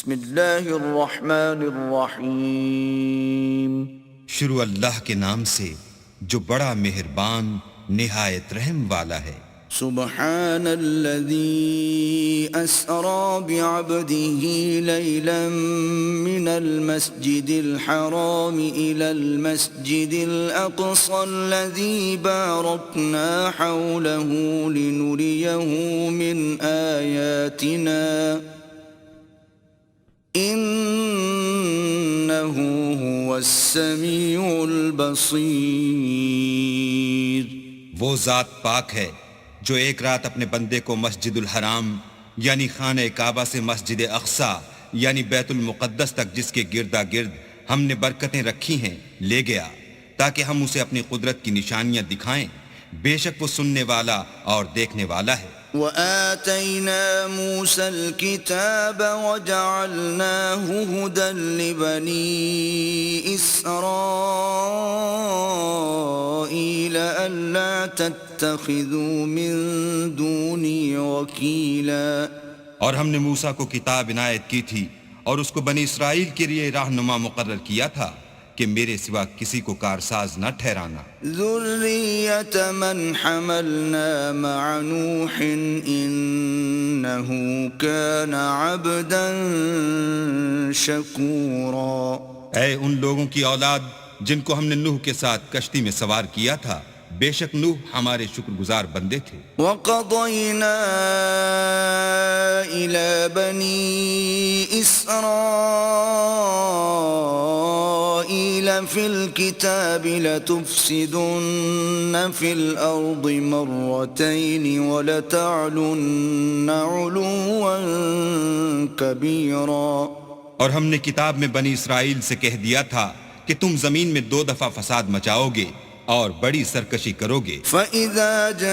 بسم اللہ الرحمن الرحیم. شروع اللہ کے نام سے جو بڑا مہربان نہایت رحم والا ہے. سبحان الذي أسرى بعبده ليلا من المسجد الحرام إلى المسجد الأقصى الذي باركنا حوله لنريه من آياتنا إنه هو السميع البصير. وہ ذات پاک ہے جو ایک رات اپنے بندے کو مسجد الحرام یعنی خانہ کعبہ سے مسجد اقصی یعنی بیت المقدس تک جس کے گردا گرد ہم نے برکتیں رکھی ہیں لے گیا تاکہ ہم اسے اپنی قدرت کی نشانیاں دکھائیں. بے شک وہ سننے والا اور دیکھنے والا ہے. وآتينا موسى الكتاب وجعلناه هدى لبني إسرائيل ألا تتخذوا من دوني وكيلا. اور ہم نے موسیٰ کو کتاب عنایت کی تھی اور اس کو بنی اسرائیل کے لیے رہنما مقرر کیا تھا کہ میرے سوا کسی کو کارساز نہ ٹھہرانا. ذریة من حملنا مع نوح انه كان عبدا شکورا. اے ان لوگوں کی اولاد جن کو ہم نے نوح کے ساتھ کشتی میں سوار کیا تھا، بے شک نوح ہمارے شکر گزار بندے تھے. وَقَضَيْنَا إِلَى بَنِي إِسْرَائِيلَ فِي الْكِتَابِ لَتُفْسِدُنَّ فِي الْأَرْضِ مَرَّتَيْنِ وَلَتَعْلُنَّ عُلُوًّا كَبِيرًا. اور ہم نے کتاب میں بنی اسرائیل سے کہہ دیا تھا کہ تم زمین میں 2 دفعہ فساد مچاؤ گے اور بڑی سرکشی کرو گے. فَإِذَا جَاءَ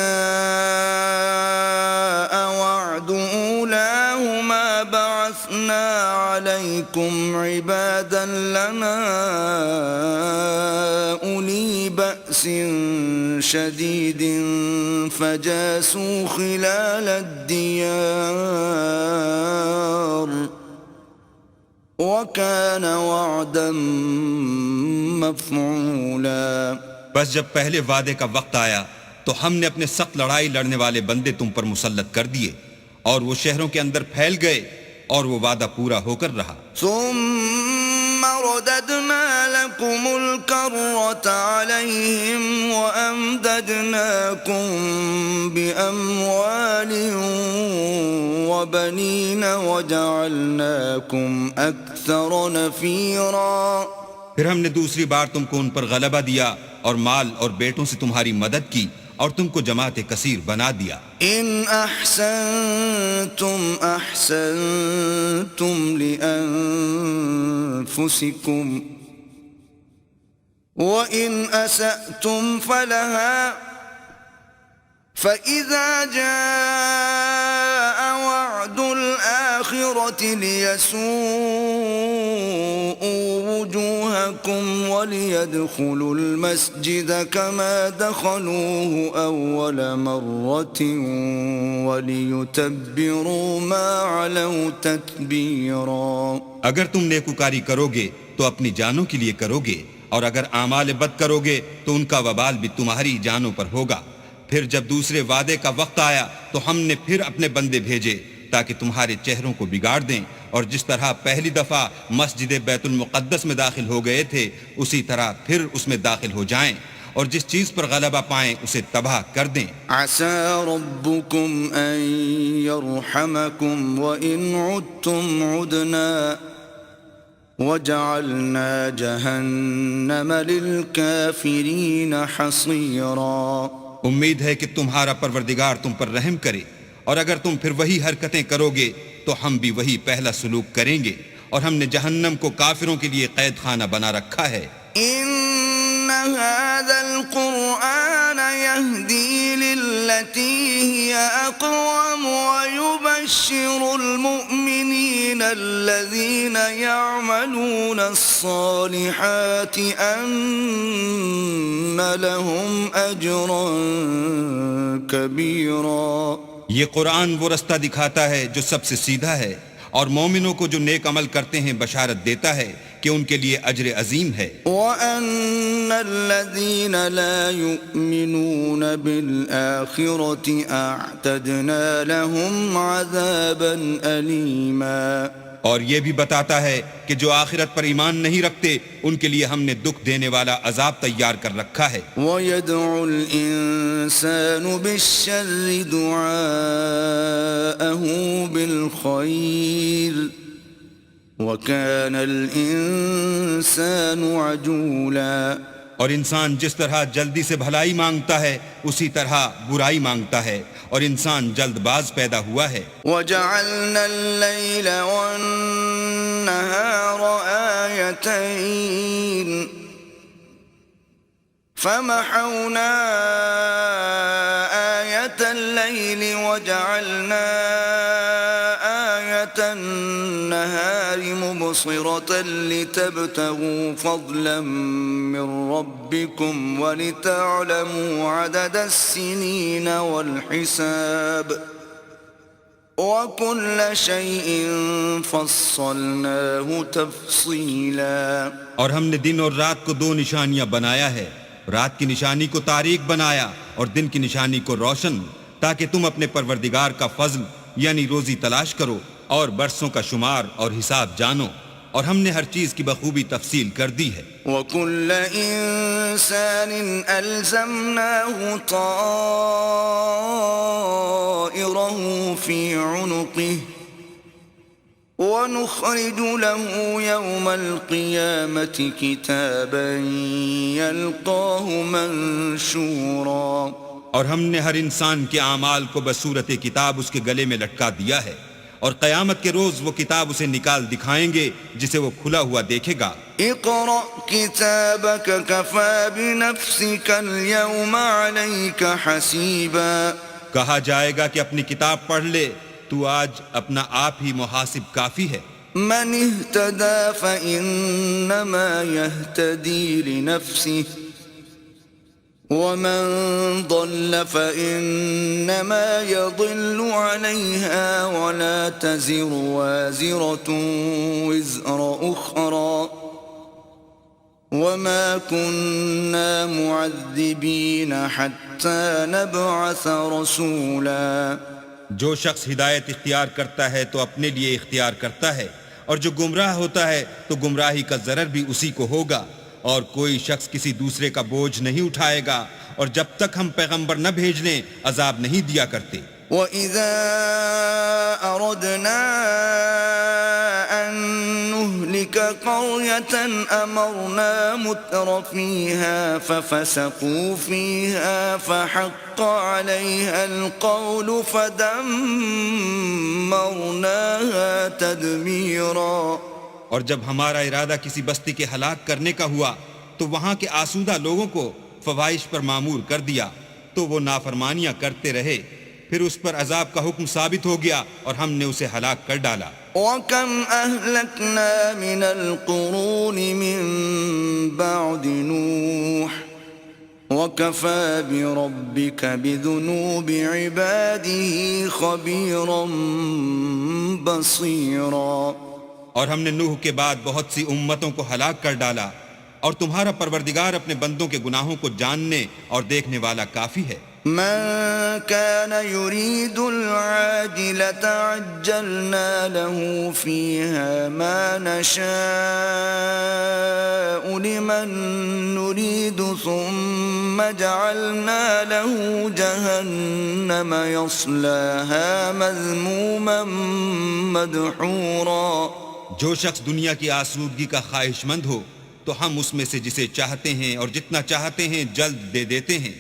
وَعْدُ أُولَاهُمَا بَعَثْنَا عَلَيْكُمْ عِبَادًا لَنَا أُولِي بَأْسٍ شَدِيدٍ فَجَاسُوا خِلَالَ الدِّيَارِ وَكَانَ وَعْدًا مَفْعُولًا. بس جب پہلے وعدے کا وقت آیا تو ہم نے اپنے سخت لڑائی لڑنے والے بندے تم پر مسلط کر دیے اور وہ شہروں کے اندر پھیل گئے اور وہ وعدہ پورا ہو کر رہا. ثم رددنا لكم الكرة عليهم وأمددناكم بأموال وبنين وجعلناكم أكثر نفيرا. پھر ہم نے دوسری بار تم کو ان پر غلبہ دیا اور مال اور بیٹوں سے تمہاری مدد کی اور تم کو جماعت کثیر بنا دیا. ان احسنتم احسنتم لانفسکم وان اسأتم فلها فإذا جاء وعد الآخرة ليسوءوا وجوهكم وليدخلوا المسجد كما دخلوه أول مرة وليتبروا ما علوا تتبيرا. اگر تم نیکوکاری کرو گے تو اپنی جانوں کے لیے کرو گے اور اگر اعمال بد کرو گے تو ان کا وبال بھی تمہاری جانوں پر ہوگا. پھر جب دوسرے وعدے کا وقت آیا تو ہم نے پھر اپنے بندے بھیجے تاکہ تمہارے چہروں کو بگاڑ دیں اور جس طرح پہلی دفعہ مسجد بیت المقدس میں داخل ہو گئے تھے اسی طرح پھر اس میں داخل ہو جائیں اور جس چیز پر غلبہ پائیں اسے تباہ کر دیں. عسى ربكم أن يرحمكم وإن عدتم عدنا وجعلنا جهنم للكافرين حصيرا. امید ہے کہ تمہارا پروردگار تم پر رحم کرے اور اگر تم پھر وہی حرکتیں کرو گے تو ہم بھی وہی پہلا سلوک کریں گے اور ہم نے جہنم کو کافروں کے لیے قید خانہ بنا رکھا ہے. ان هذا القرآن يهدي للتي هي اقوم ويبشر المؤمنين الذين يعملون الصالحات ان لهم اجرا كبيرا. یہ قرآن وہ رستہ دکھاتا ہے جو سب سے سیدھا ہے اور مومنوں کو جو نیک عمل کرتے ہیں بشارت دیتا ہے کہ ان کے لیے اجر عظیم ہے. وَأَنَّ الَّذِينَ لَا يُؤْمِنُونَ بِالْآخِرَةِ أَعْتَدْنَا لَهُمْ عَذَابًا أَلِيمًا. اور یہ بھی بتاتا ہے کہ جو آخرت پر ایمان نہیں رکھتے ان کے لیے ہم نے دکھ دینے والا عذاب تیار کر رکھا ہے. وَيَدْعُ الْإِنسَانُ بِالشَّرِّ دُعَاءَهُ بِالْخَيْرِ وَكَانَ الْإِنسَانُ عَجُولًا. اور انسان جس طرح جلدی سے بھلائی مانگتا ہے اسی طرح برائی مانگتا ہے اور انسان جلد باز پیدا ہوا ہے. وَجَعَلْنَا اللَّيْلَ وَالنَّهَارَ آيَتَيْنِ فَمَحَوْنَا آيَةَ اللَّيْلِ وَجَعَلْنَا آيَةَ النَّهَارِ مُبْصِرَةً لِتَبْتَغُوا فَضْلًا مِّن رَّبِّكُمْ وَلِتَعْلَمُوا عَدَدَ السِّنِينَ وَالْحِسَابَ وَكُلَّ شَيْءٍ فَصَّلْنَاهُ تَفْصِيلًا. اور ہم نے دن اور رات کو دو نشانیاں بنایا ہے، رات کی نشانی کو تاریک بنایا اور دن کی نشانی کو روشن، تاکہ تم اپنے پروردگار کا فضل یعنی روزی تلاش کرو اور برسوں کا شمار اور حساب جانو، اور ہم نے ہر چیز کی بخوبی تفصیل کر دی ہے. وَكُلَّ إِنسَانٍ أَلْزَمْنَاهُ طَائِرَهُ فِي عُنُقِهِ وَنُخْرِجُ لَهُ يَوْمَ الْقِيَامَةِ كِتَابًا يَلْقَاهُ مَنشُورًا. اور ہم نے ہر انسان کے اعمال کو بصورت کتاب اس کے گلے میں لٹکا دیا ہے، اور قیامت کے روز وہ کتاب اسے نکال دکھائیں گے جسے وہ کھلا ہوا دیکھے گا. اقرأ كتابك كفى بنفسك اليوم عليك حسيبا. کہا جائے گا کہ اپنی کتاب پڑھ لے، تو آج اپنا آپ ہی محاسب کافی ہے. من اهتدى فإنما يهتدي لنفسه ومن ضل فإنما يضل عليها ولا تزر وازرة وزر أخرى وما كنا معذبين حتى نبعث رسولا. جو شخص ہدایت اختیار کرتا ہے تو اپنے لیے اختیار کرتا ہے، اور جو گمراہ ہوتا ہے تو گمراہی کا ضرر بھی اسی کو ہوگا، اور کوئی شخص کسی دوسرے کا بوجھ نہیں اٹھائے گا، اور جب تک ہم پیغمبر نہ بھیج لیں عذاب نہیں دیا کرتے. وَإِذَا أَرَدْنَا أَن نُّهْلِكَ قَرْيَةً أَمَرْنَا مُتْرَ فِيهَا فَفَسَقُوا فِيهَا فَحَقَّ عَلَيْهَا الْقَوْلُ فَدَمَّرْنَاهَا تَدْمِيرًا. اور جب ہمارا ارادہ کسی بستی کے ہلاک کرنے کا ہوا تو وہاں کے آسودہ لوگوں کو فواحش پر معمور کر دیا، تو وہ نافرمانیاں کرتے رہے، پھر اس پر عذاب کا حکم ثابت ہو گیا اور ہم نے اسے ہلاک کر ڈالا. وَكَمْ أَهْلَكْنَا مِنَ الْقُرُونِ مِن بَعْدِ نُوحٍ وَكَفَى بِرَبِّكَ بِذُنُوبِ عِبَادِهِ خَبِيرًا بَصِيرًا. اور ہم نے نوح کے بعد بہت سی امتوں کو ہلاک کر ڈالا، اور تمہارا پروردگار اپنے بندوں کے گناہوں کو جاننے اور دیکھنے والا کافی ہے. من كان يريد العاجلة عجلنا له فيها ما نشاء لمن نريد ثم جعلنا له جهنم يصلاها مذموما مدحورا. جو شخص دنیا کی آسودگی کا خواہش مند ہو تو ہم اس میں سے جسے چاہتے ہیں اور جتنا چاہتے ہیں جلد دے دیتے ہیں،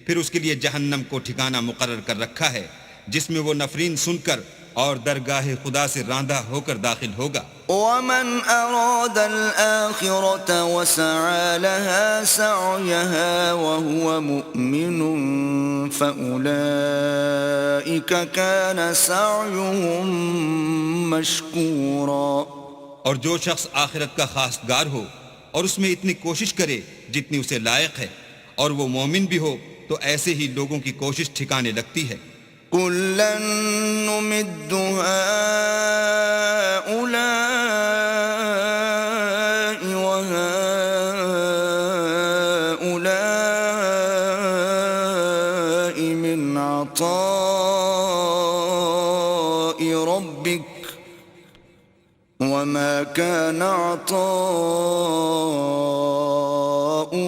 پھر اس کے لیے جہنم کو ٹھکانہ مقرر کر رکھا ہے جس میں وہ نفرین سن کر اور درگاہ خدا سے راندہ ہو کر داخل ہوگا. وَمَنْ أَرَادَ الْآخِرَةَ وَسَعَى لَهَا سَعْيَهَا وَهُوَ مُؤْمِنٌ فَأُولَئِكَ كَانَ سَعْيُهُمْ مَشْكُورًا. اور جو شخص آخرت کا خواستگار ہو اور اس میں اتنی کوشش کرے جتنی اسے لائق ہے اور وہ مومن بھی ہو تو ایسے ہی لوگوں کی کوشش ٹھکانے لگتی ہے. كُلًّا نُمِدُّ هَؤُلَاءِ وهؤلاء من عطاء ربك وما كان عطاء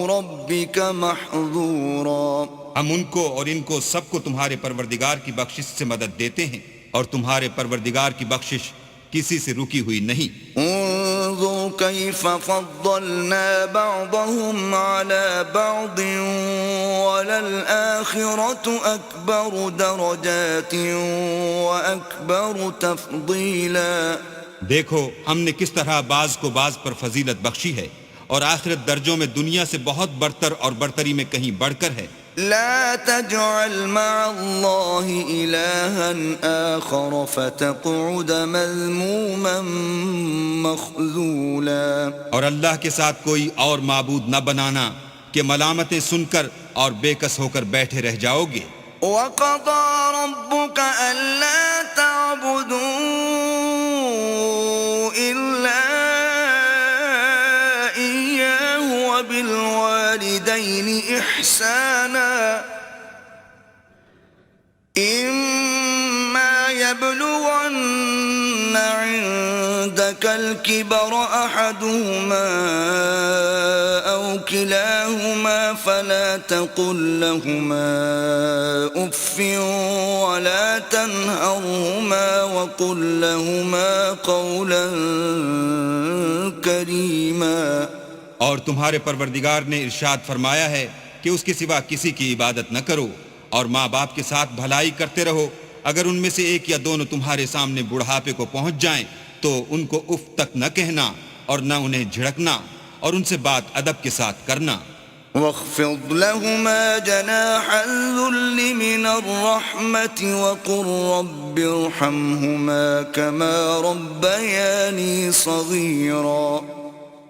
ربك محظورا. ہم ان کو اور ان کو سب کو تمہارے پروردگار کی بخشش سے مدد دیتے ہیں اور تمہارے پروردگار کی بخشش کسی سے رکی ہوئی نہیں. انظر كيف فضلنا بعضهم على بعض وللآخرة أكبر درجات وأكبر تفضيلا. دیکھو ہم نے کس طرح بعض کو بعض پر فضیلت بخشی ہے اور آخرت درجوں میں دنیا سے بہت برتر اور برتری میں کہیں بڑھ کر ہے. لا تجعل مع الله إلها آخر فتقعد مذموما مخذولا. اور اللہ کے ساتھ کوئی اور معبود نہ بنانا کہ ملامتیں سن کر اور بے کس ہو کر بیٹھے رہ جاؤ گے. وقضى ربك ألا تعبدوا إلا إياه وبالوالدين إحسانا إما يبلغن عندك الكبر أحدهما أو كلاهما فلا تقل لهما أف ولا تنهرهما وقل لهما قولا كريما. اور تمہارے پروردگار نے ارشاد فرمایا ہے کہ اس کے سوا کسی کی عبادت نہ کرو اور ماں باپ کے ساتھ بھلائی کرتے رہو. اگر ان میں سے ایک یا دونوں تمہارے سامنے بڑھاپے کو پہنچ جائیں تو ان کو اف تک نہ کہنا اور نہ انہیں جھڑکنا اور ان سے بات ادب کے ساتھ کرنا. واخفض لهما جناح الذل من الرحمة وقل رب ارحمهما كما ربياني صغيرا.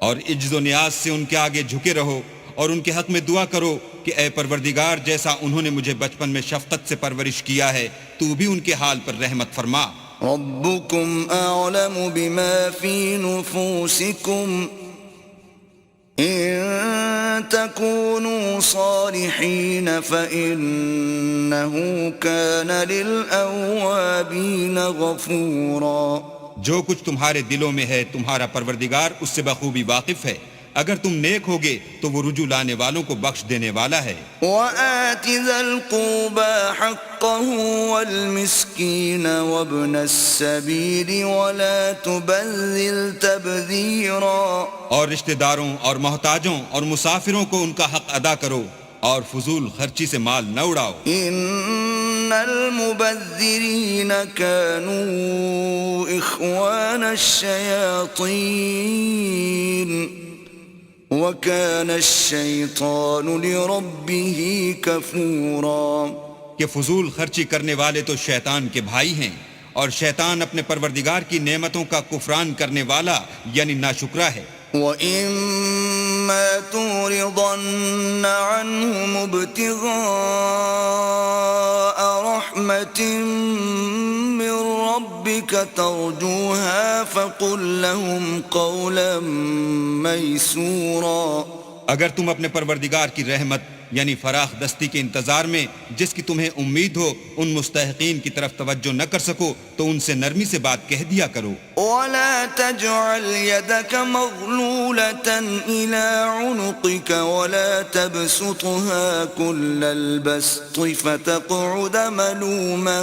اور عجز و نیاز سے ان کے آگے جھکے رہو اور ان کے حق میں دعا کرو کہ اے پروردگار جیسا انہوں نے مجھے بچپن میں شفقت سے پرورش کیا ہے تو بھی ان کے حال پر رحمت فرما. ربكم أعلم بما في نفوسكم إن تكونوا صالحين فإنه كان للأوابين غفورا. جو کچھ تمہارے دلوں میں ہے تمہارا پروردگار اس سے بخوبی واقف ہے. اگر تم نیک ہوگے تو وہ رجوع لانے والوں کو بخش دینے والا ہے. وآت ذا القربى حقه والمسكين وابن السبيل ولا تبذل تبذيرا. اور رشتہ داروں اور محتاجوں اور مسافروں کو ان کا حق ادا کرو اور فضول خرچی سے مال نہ اڑاؤ. ان المبذرین كانوا اخوان الشیاطین وكان الشیطان لربه کفورا. کہ فضول خرچی کرنے والے تو شیطان کے بھائی ہیں اور شیطان اپنے پروردگار کی نعمتوں کا کفران کرنے والا یعنی ناشکرا ہے. وَإِمَّا تُعْرِضَنَّ عَنْهُمُ ابْتِغَاءَ رَحْمَةٍ مِّن رَّبِّكَ تَرْجُوهَا فَقُل لَّهُمْ قَوْلًا مَّيْسُورًا. اگر تم اپنے پروردگار کی رحمت یعنی فراخ دستی کے انتظار میں جس کی تمہیں امید ہو ان مستحقین کی طرف توجہ نہ کر سکو تو ان سے نرمی سے بات کہہ دیا کرو. وَلَا تَجْعَلْ يَدَكَ مَغْلُولَةً إِلَىٰ عُنُقِكَ وَلَا تَبْسُطْهَا كُلَّ الْبَسْطِ فَتَقْعُدَ مَلُومًا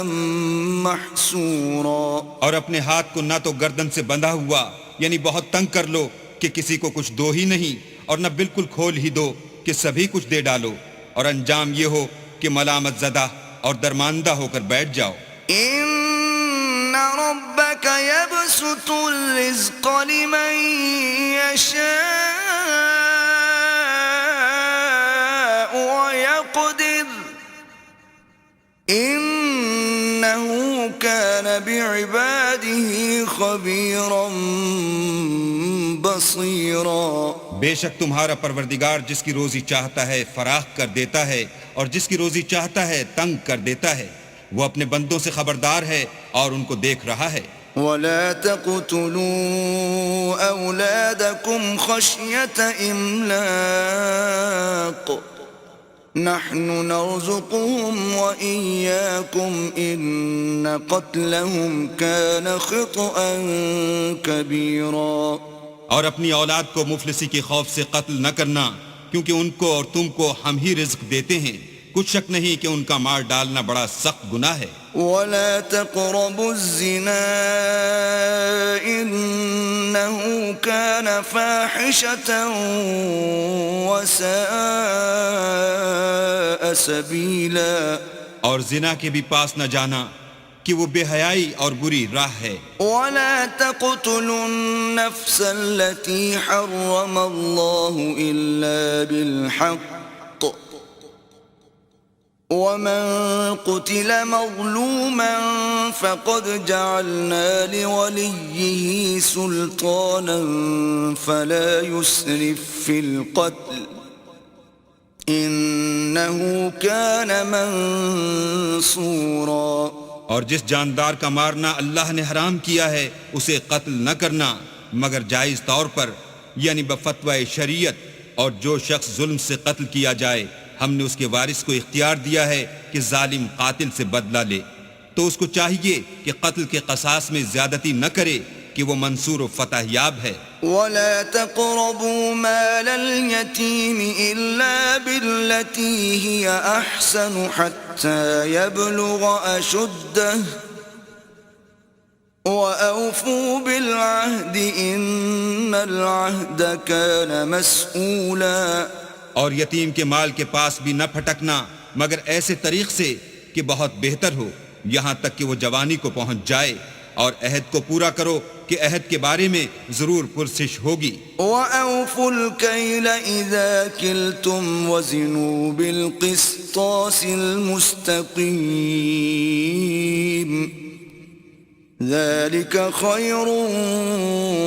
مَّحْسُورًا. اور اپنے ہاتھ کو نہ تو گردن سے بندھا ہوا یعنی بہت تنگ کر لو کہ کسی کو کچھ دو ہی نہیں اور نہ بالکل کھول ہی دو کہ سبھی کچھ دے ڈالو اور انجام یہ ہو کہ ملامت زدہ اور درماندہ ہو کر بیٹھ جاؤ. ان ربك يبسط الرزق لمن يشاء ويقدر انه كان بعباده خبيرا بصيرا. بے شک تمہارا پروردگار جس کی روزی چاہتا ہے فراخ کر دیتا ہے اور جس کی روزی چاہتا ہے تنگ کر دیتا ہے. وہ اپنے بندوں سے خبردار ہے اور ان کو دیکھ رہا ہے. ولا تقتلوا أولادكم خشية إملاق نحن نرزقهم وإياكم إن قتلهم كان خطأ كبيرا. اور اپنی اولاد کو مفلسی کے خوف سے قتل نہ کرنا، کیونکہ ان کو اور تم کو ہم ہی رزق دیتے ہیں، کچھ شک نہیں کہ ان کا مار ڈالنا بڑا سخت گناہ ہے. ولا تقربوا الزنا إنه كان فاحشة وساء سبيلا. اور زنا کے بھی پاس نہ جانا کہ وہ بے حیائی اور بری راہ ہے. ولا تقتلوا النفس التي حرم الله إلا بالحق ومن قتل مظلوما فقد جعلنا لوليه سلطانا فلا يسرف في القتل إنه كان منصورا. اور جس جاندار کا مارنا اللہ نے حرام کیا ہے اسے قتل نہ کرنا مگر جائز طور پر، یعنی بفتوی شریعت. اور جو شخص ظلم سے قتل کیا جائے ہم نے اس کے وارث کو اختیار دیا ہے کہ ظالم قاتل سے بدلہ لے، تو اس کو چاہیے کہ قتل کے قصاص میں زیادتی نہ کرے کہ وہ منصور و فتح یاب ہے. ولا تقربوا مال اليتيم إلا بالتي هي أحسن حتى يبلغ أشده وأوفوا بالعهد إن العهد كان مسؤولا. اور یتیم کے مال کے پاس بھی نہ پھٹکنا مگر ایسے طریق سے کہ بہت بہتر ہو یہاں تک کہ وہ جوانی کو پہنچ جائے، اور عہد کو پورا کرو کہ عہد کے بارے میں ضرور پرسش ہوگی. وَأَوْفُوا الْكَيْلَ إِذَا كِلْتُمْ وَزِنُوا بِالْقِسْطَاسِ الْمُسْتَقِيمِ ذَلِكَ خَيْرٌ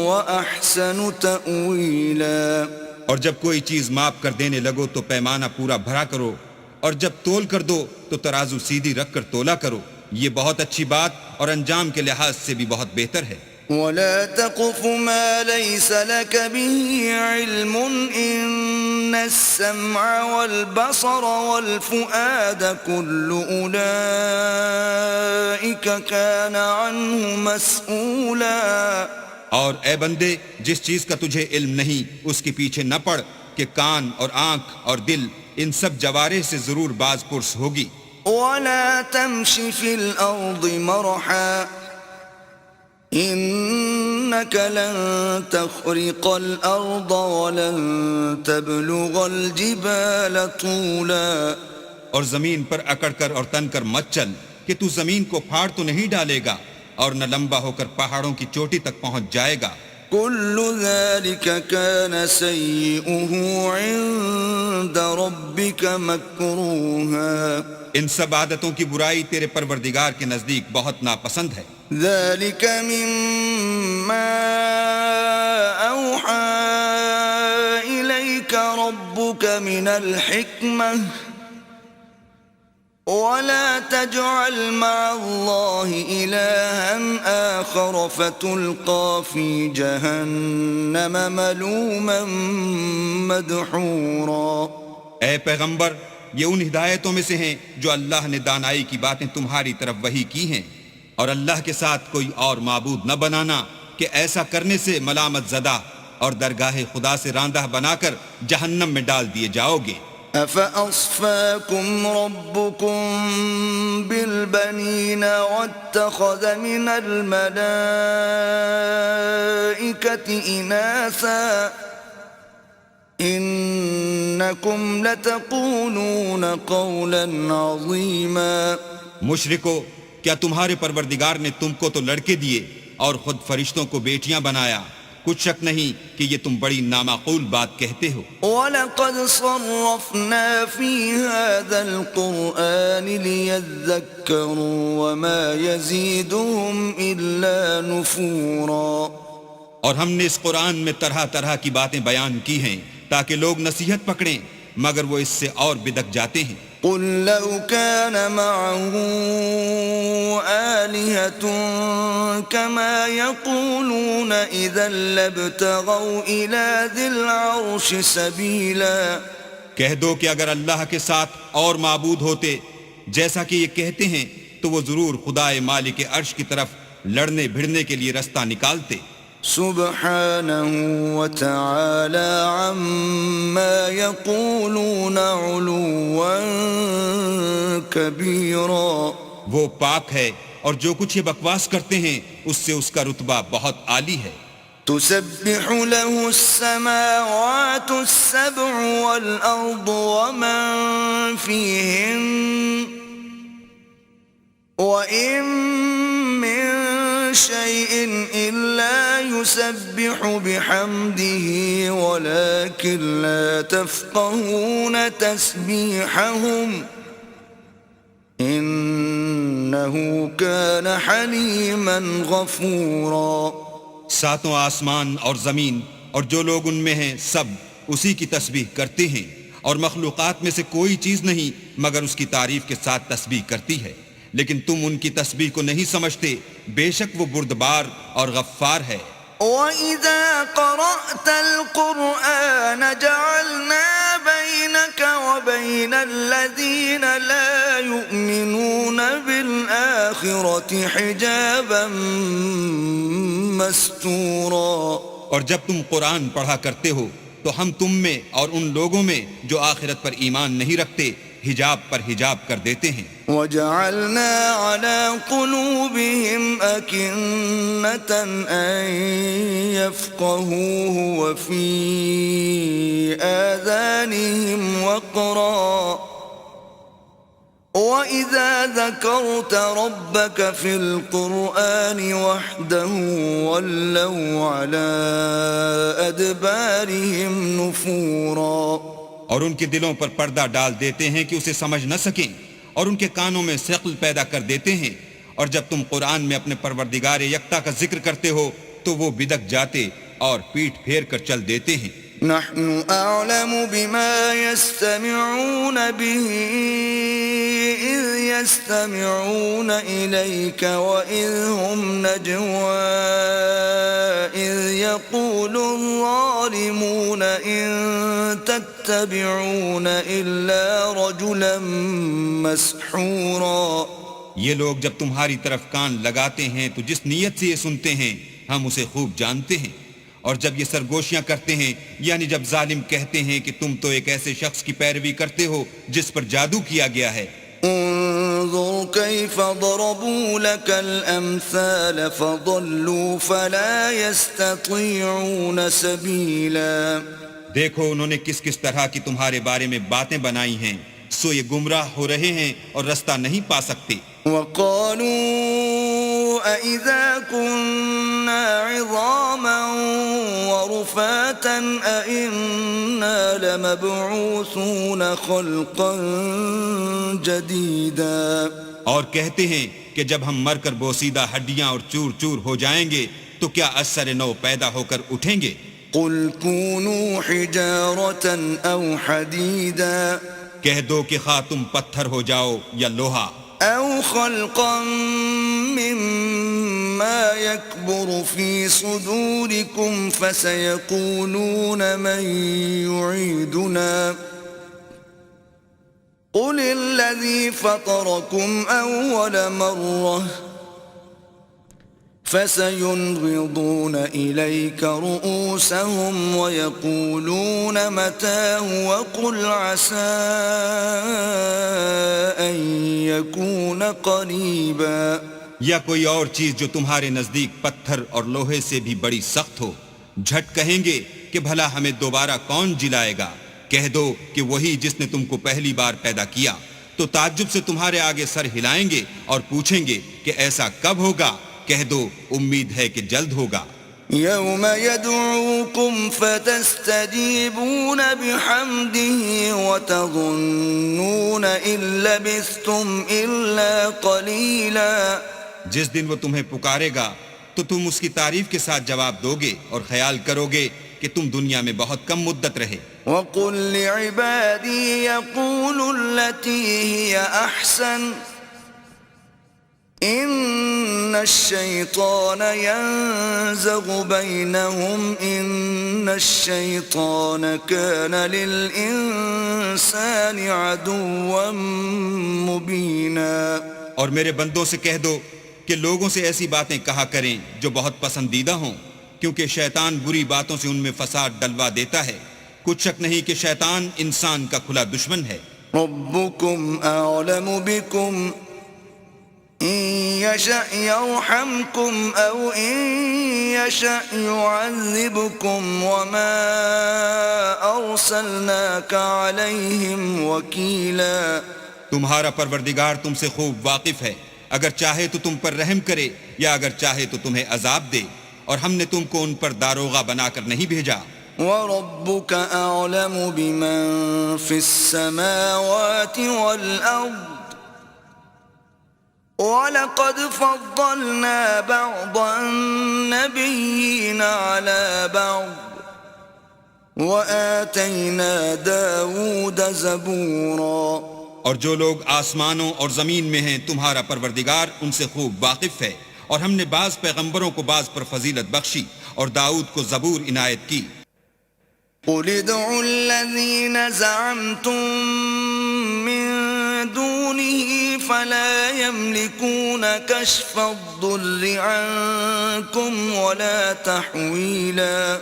وَأَحْسَنُ تَأْوِيلًا. اور جب کوئی چیز ماپ کر دینے لگو تو پیمانہ پورا بھرا کرو، اور جب تول کر دو تو ترازو سیدھی رکھ کر تولا کرو، یہ بہت اچھی بات اور انجام کے لحاظ سے بھی بہت بہتر ہے. ولا تقف ما ليس لك به علم إن السمع والبصر والفؤاد كل أولئك كان عنه مسؤولا. اور اے بندے جس چیز کا تجھے علم نہیں اس کے پیچھے نہ پڑ کہ کان اور آنکھ اور دل ان سب جوارح سے ضرور باز پرس ہوگی. ولا تمش في الأرض مرحا إنك لن تخرق الأرض ولن تبلغ الجبال طولا. اور زمین پر اکڑ کر اور تن کر مت چل کہ تو زمین کو پھاڑ تو نہیں ڈالے گا اور نہ لمبا ہو کر پہاڑوں کی چوٹی تک پہنچ جائے گا. كل ذلك كان سيئه عند ربك مكروها. ان سب عادتوں کی برائی تیرے پروردگار کے نزدیک بہت ناپسند ہے. ذلك مما أوحى إليك ربك من الحكمة ولا تجعل مع الله إلها آخر فتلقى في جهنم ملوما مدحورا. اے پیغمبر یہ ان ہدایتوں میں سے ہیں جو اللہ نے دانائی کی باتیں تمہاری طرف وحی کی ہیں، اور اللہ کے ساتھ کوئی اور معبود نہ بنانا کہ ایسا کرنے سے ملامت زدہ اور درگاہ خدا سے راندہ بنا کر جہنم میں ڈال دیے جاؤ گے. أفأصفاكم ربكم بالبنين واتخذ من الملائكة إناثا إنكم لتقولون قولا عظيما. مشرکو کیا تمہارے پروردگار نے تم کو تو لڑکے دیے اور خود فرشتوں کو بیٹیاں بنایا؟ کچھ شک نہیں کہ یہ تم بڑی نامعقول بات کہتے ہو. وَلَقَدْ صَرَّفْنَا فِي هَذَا الْقُرْآنِ لِيَذَّكَّرُوا وَمَا يَزِيدُهُمْ إِلَّا نُفُورًا. اور ہم نے اس قرآن میں طرح طرح کی باتیں بیان کی ہیں تاکہ لوگ نصیحت پکڑیں، مگر وہ اس سے اور بدک جاتے ہیں. قل لو كان معه آلهة كما يقولون إذا لابتغوا إلى ذي العرش سبيلا کہہ دو کہ اگر اللہ کے ساتھ اور معبود ہوتے جیسا کہ یہ کہتے ہیں تو وہ ضرور خدائے مالک عرش کی طرف لڑنے بھڑنے کے لیے رستہ نکالتے. سبحانه وتعالى عما يقولون علوا كبيرا وہ پاک ہے اور جو کچھ یہ بکواس کرتے ہیں اس سے اس کا رتبہ بہت عالی ہے. تسبح له السماوات السبع والأرض ومن فيهن وإن من شيء إلا يسبح بحمده ولكن لا تفقهون تسبيحهم إنه كان حليما غفورا. ساتوں آسمان اور زمین اور جو لوگ ان میں ہیں سب اسی کی تسبیح کرتے ہیں اور مخلوقات میں سے کوئی چیز نہیں مگر اس کی تعریف کے ساتھ تسبیح کرتی ہے، لیکن تم ان کی تسبیح کو نہیں سمجھتے، بے شک وہ بردبار اور غفار ہے. وَإِذَا قَرَأْتَ الْقُرْآنَ جَعَلْنَا بَيْنَكَ وَبَيْنَ الَّذِينَ لَا يُؤْمِنُونَ بِالْآخِرَةِ حِجَابًا مَسْتُورًا. اور جب تم قرآن پڑھا کرتے ہو تو ہم تم میں اور ان لوگوں میں جو آخرت پر ایمان نہیں رکھتے حجاب پر حجاب کر دیتے ہیں. وَجَعَلْنَا عَلَى قُلُوبِهِمْ أَكِنَّةً أَن يَفْقَهُوهُ وَفِي آذَانِهِمْ وَقْرًا وَإِذَا ذَكَرْتَ رَبَّكَ فِي الْقُرْآنِ وَحْدَهُ وَلَّوْا عَلَى أَدْبَارِهِمْ نُفُورًا. اور ان کے دلوں پر پردہ ڈال دیتے ہیں کہ اسے سمجھ نہ سکیں اور ان کے کانوں میں ثقل پیدا کر دیتے ہیں، اور جب تم قرآن میں اپنے پروردگار یکتا کا ذکر کرتے ہو تو وہ بدک جاتے اور پیٹھ پھیر کر چل دیتے ہیں. نحن أعلم بما يستمعون به إذ يستمعون إليك وإذ هم نجوى إذ يقول الظالمون إن تتبعون إلا رجلا مسحورا. یہ لوگ جب تمہاری طرف کان لگاتے ہیں تو جس نیت سے یہ سنتے ہیں ہم اسے خوب جانتے ہیں، اور جب یہ سرگوشیاں کرتے ہیں یعنی جب ظالم کہتے ہیں کہ تم تو ایک ایسے شخص کی پیروی کرتے ہو جس پر جادو کیا گیا ہے. انظر كيف ضربوا لك الأمثال فضلوا فلا يستطيعون سبيلا. دیکھو انہوں نے کس کس طرح کی تمہارے بارے میں باتیں بنائی ہیں، سو یہ گمراہ ہو رہے ہیں اور رستہ نہیں پا سکتے. وقالوا أإذا كنا عظاما ورفاتا أإنا لمبعوثون خلقا جديدا. اور کہتے ہیں کہ جب ہم مر کر بوسیدہ ہڈیاں اور چور چور ہو جائیں گے تو کیا اثر نو پیدا ہو کر اٹھیں گے. قل كونوا حجارة أو حديدا. کہہ دو کہ خواہ تم پتھر ہو جاؤ یا لوہا. أو خلقا مما يكبر في صدوركم فسيقولون من يعيدنا قل الذي فطركم أول مرة فسينغضون إليك رؤوسهم ويقولون متى وقل عسى أن يكون قريبا. یا کوئی اور چیز جو تمہارے نزدیک پتھر اور لوہے سے بھی بڑی سخت ہو، جھٹ کہیں گے کہ بھلا ہمیں دوبارہ کون جلائے گا. کہہ دو کہ وہی جس نے تم کو پہلی بار پیدا کیا، تو تعجب سے تمہارے آگے سر ہلائیں گے اور پوچھیں گے کہ ایسا کب ہوگا. کہہ دو امید ہے کہ جلد ہوگا. يوم يدعوكم فتستجيبون بحمده وتظنون إن لبثتم إلا قليلا. جس دن وہ تمہیں پکارے گا تو تم اس کی تعریف کے ساتھ جواب دو گے اور خیال کرو گے کہ تم دنیا میں بہت کم مدت رہے. وَقُلْ لِعِبَادِي يَقُولُوا الَّتِي هِيَ أَحْسَنُ إِنَّ الشَّيْطَانَ يَنزَغُ بَيْنَهُمْ إِنَّ الشَّيْطَانَ كَانَ لِلْإِنسَانِ عَدُوًّا مُبِينًا. اور میرے بندوں سے کہہ دو کہ لوگوں سے ایسی باتیں کہا کریں جو بہت پسندیدہ ہوں، کیونکہ شیطان بری باتوں سے ان میں فساد ڈلوا دیتا ہے. کچھ شک نہیں کہ شیطان انسان کا کھلا دشمن ہے. رَبُّكُمْ أَعْلَمُ بِكُمْ إِن يَشَأْ يَرْحَمْكُمْ أَوْ إِن يَشَأْ يُعَذِّبْكُمْ وَمَا أَرْسَلْنَاكَ عَلَيْهِمْ وَكِيلًا. تمہارا پروردگار تم سے خوب واقف ہے، اگر چاہے تو تم پر رحم کرے یا اگر چاہے تو تمہیں عذاب دے، اور ہم نے تم کو ان پر داروغہ بنا کر نہیں بھیجا. وَرَبُّكَ أَعْلَمُ بِمَن فِي السَّمَاوَاتِ وَالْأَرْضِ وَلَقَدْ فَضَّلْنَا بَعْضَ النَّبِيِّينَ عَلَى بَعْضٍ وَآتَيْنَا دَاوُودَ زَبُورًا. اور جو لوگ آسمانوں اور زمین میں ہیں تمہارا پروردگار ان سے خوب واقف ہے، اور ہم نے بعض پیغمبروں کو بعض پر فضیلت بخشی اور داؤد کو زبور عنایت کی. قُلِ ادْعُوا الَّذِينَ زَعَمْتُم مِّن دُونِهِ فَلَا يَمْلِكُونَ كَشْفَ الضُّرِّ عَنكُمْ وَلَا تَحْوِيلًا.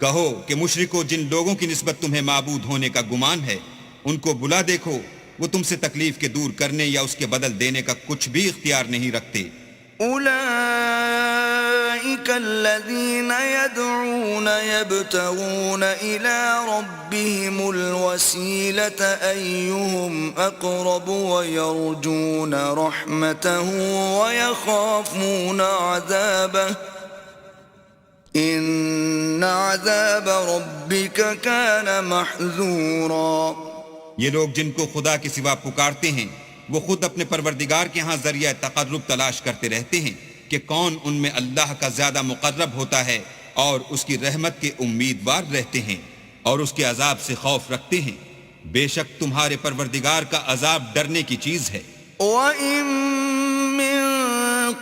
کہو کہ مشرکو جن لوگوں کی نسبت تمہیں معبود ہونے کا گمان ہے ان کو بلا دیکھو، وہ تم سے تکلیف کے دور کرنے یا اس کے بدل دینے کا کچھ بھی اختیار نہیں رکھتے. أُولَئِكَ الَّذِينَ يَدْعُونَ يَبْتَغُونَ إِلَى رَبِّهِمُ الْوَسِيلَةَ أَيُّهُمْ أَقْرَبُ وَيَرْجُونَ رَحْمَتَهُ وَيَخَافُونَ عَذَابَهُ إِنَّ عَذَابَ رَبِّكَ كَانَ مَحْذُورًا. یہ لوگ جن کو خدا کے سوا پکارتے ہیں وہ خود اپنے پروردگار کے ہاں ذریعہ تقرب تلاش کرتے رہتے ہیں کہ کون ان میں اللہ کا زیادہ مقرب ہوتا ہے، اور اس کی رحمت کے امیدوار رہتے ہیں اور اس کے عذاب سے خوف رکھتے ہیں. بے شک تمہارے پروردگار کا عذاب ڈرنے کی چیز ہے. وَإِن مِّن